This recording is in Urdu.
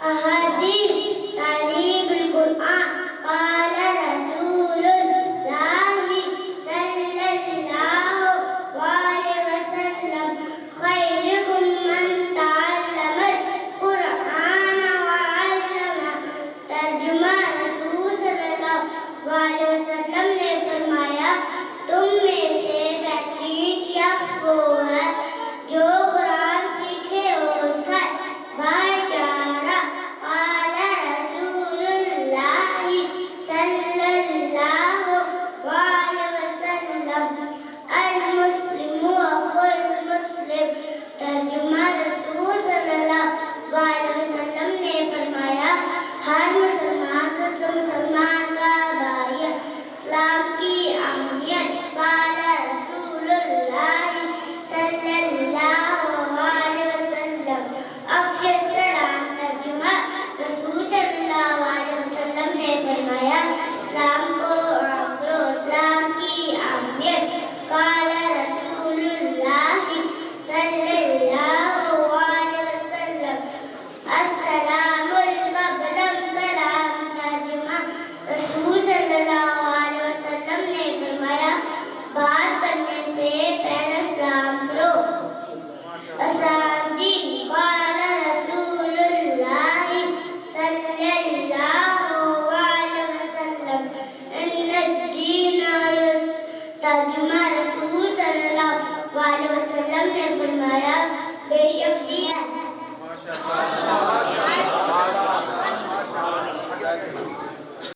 احادیث تعلیم القرآن قال رسول اللہ صلی اللہ علیہ وسلم خیرکم من تعلم القرآن وعلمہ. ترجمہ رسول صلی اللہ علیہ وسلم نے فرمایا تم میں سے بہترین شخص وہ ہے جو قرآن سیکھے اور اس کا بھائی چارہ. قال رسول اللہ صلی اللہ علیہ وسلم المسلم اخو المسلم. ترجمہ رسول صلی اللہ علیہ وسلم نے فرمایا ہر مسلمان دوسرے مسلمان کا بھائی ہے. اسلام کی اہمیت. قال رسول اللہ صلی اللہ علیہ وسلم افش السلام. ترجمہ رسول صلی اللہ علیہ وسلم نے فرمایا اسلام کو عام کرو. اسلام کی اہمیت. قال رسول اللہ صلی اللہ علیہ وسلم السلام قبل کلام. ترجمہ رسول صلی اللہ علیہ وسلم نے فرمایا بات کرنے سے پہلے سلام کرو. اسانتی. قال رسول اللہ صلی اللہ علیہ وسلم ان الدین یسر. ترجمہ رسول صلی اللہ علیہ وسلم نے فرمایا بے شک